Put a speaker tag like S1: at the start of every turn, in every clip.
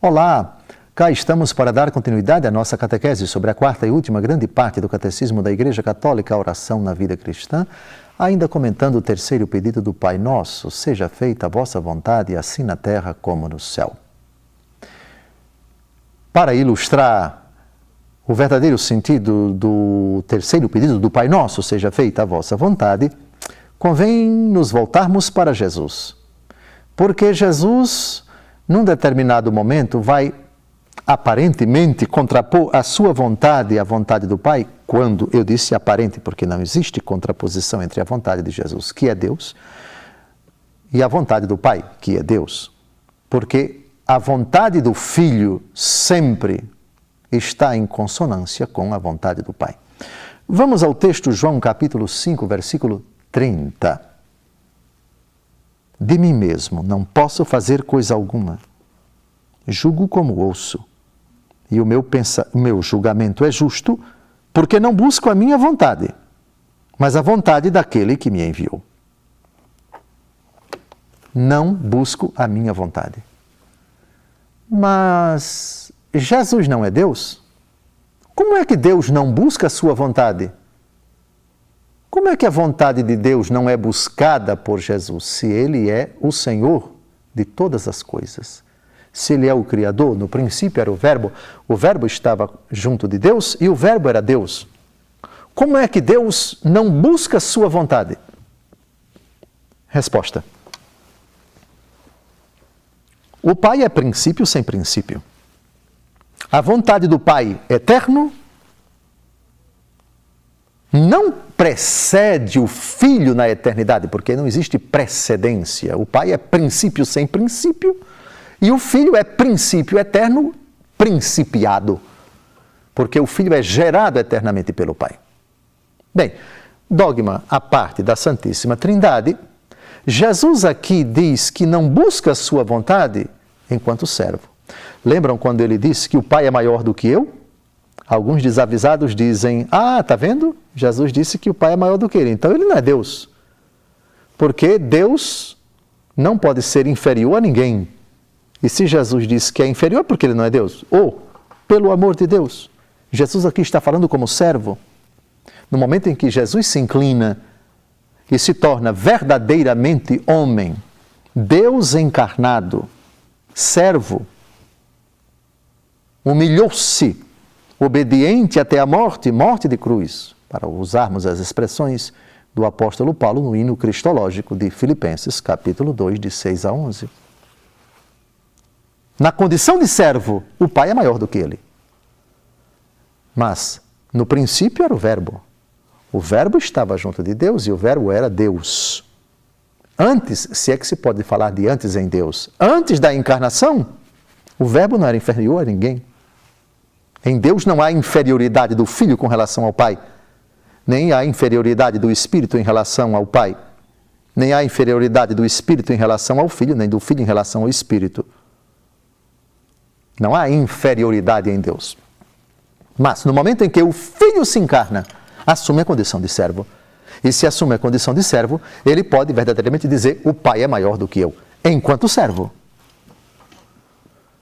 S1: Olá, cá estamos para dar continuidade à nossa catequese sobre a quarta e última grande parte do Catecismo da Igreja Católica, a oração na vida cristã, ainda comentando o terceiro pedido do Pai Nosso, seja feita a vossa vontade, assim na terra como no céu. Para ilustrar o verdadeiro sentido do terceiro pedido do Pai Nosso, seja feita a vossa vontade, convém nos voltarmos para Jesus. Porque Jesus, num determinado momento, vai aparentemente contrapor a sua vontade e a vontade do Pai, quando eu disse aparente, porque não existe contraposição entre a vontade de Jesus, que é Deus, e a vontade do Pai, que é Deus. Porque a vontade do Filho sempre está em consonância com a vontade do Pai. Vamos ao texto João capítulo 5, versículo 30. De mim mesmo não posso fazer coisa alguma. Julgo como ouço. E o meu julgamento é justo, porque não busco a minha vontade, mas a vontade daquele que me enviou. Não busco a minha vontade. Mas Jesus não é Deus? Como é que Deus não busca a sua vontade? Como é que a vontade de Deus não é buscada por Jesus, se Ele é o Senhor de todas as coisas? Se Ele é o Criador, no princípio era o Verbo estava junto de Deus e o Verbo era Deus. Como é que Deus não busca a sua vontade? Resposta. O Pai é princípio sem princípio. A vontade do Pai eterno não precede o Filho na eternidade, porque não existe precedência. O Pai é princípio sem princípio e o Filho é princípio eterno principiado, porque o Filho é gerado eternamente pelo Pai. Bem, dogma à parte da Santíssima Trindade, Jesus aqui diz que não busca a sua vontade enquanto servo. Lembram quando ele disse que o Pai é maior do que eu? Alguns desavisados dizem, tá vendo? Jesus disse que o Pai é maior do que ele, então ele não é Deus. Porque Deus não pode ser inferior a ninguém. E se Jesus disse que é inferior, porque ele não é Deus? Ou, pelo amor de Deus, Jesus aqui está falando como servo. No momento em que Jesus se inclina e se torna verdadeiramente homem, Deus encarnado, servo, humilhou-se, obediente até a morte, morte de cruz, para usarmos as expressões do apóstolo Paulo no hino cristológico de Filipenses, capítulo 2, de 6 a 11. Na condição de servo, o Pai é maior do que ele. Mas, no princípio era o Verbo. O Verbo estava junto de Deus e o Verbo era Deus. Antes, se é que se pode falar de antes em Deus, antes da encarnação, o Verbo não era inferior a ninguém. Em Deus não há inferioridade do Filho com relação ao Pai, nem há inferioridade do Espírito em relação ao Pai, nem há inferioridade do Espírito em relação ao Filho, nem do Filho em relação ao Espírito. Não há inferioridade em Deus. Mas, no momento em que o Filho se encarna, assume a condição de servo. E se assume a condição de servo, ele pode verdadeiramente dizer, o Pai é maior do que eu, enquanto servo.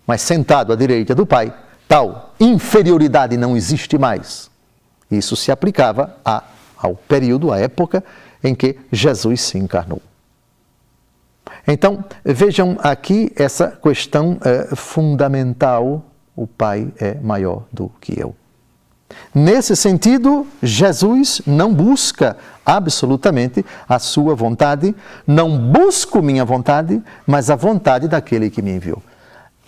S1: Mas sentado à direita do Pai, tal inferioridade não existe mais. Isso se aplicava ao período, à época em que Jesus se encarnou. Então, vejam aqui essa questão fundamental, o Pai é maior do que eu. Nesse sentido, Jesus não busca absolutamente a sua vontade, não busco minha vontade, mas a vontade daquele que me enviou.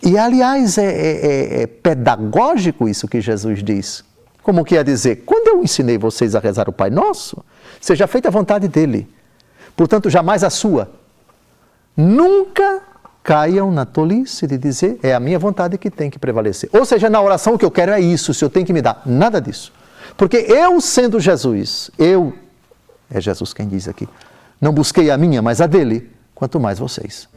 S1: E, aliás, é pedagógico isso que Jesus diz. Como quer dizer, quando eu ensinei vocês a rezar o Pai Nosso, seja feita a vontade dele, portanto, jamais a sua. Nunca caiam na tolice de dizer, é a minha vontade que tem que prevalecer. Ou seja, na oração o que eu quero é isso, se eu tenho que me dar. Nada disso. Porque eu sendo Jesus, é Jesus quem diz aqui, não busquei a minha, mas a dele, quanto mais vocês.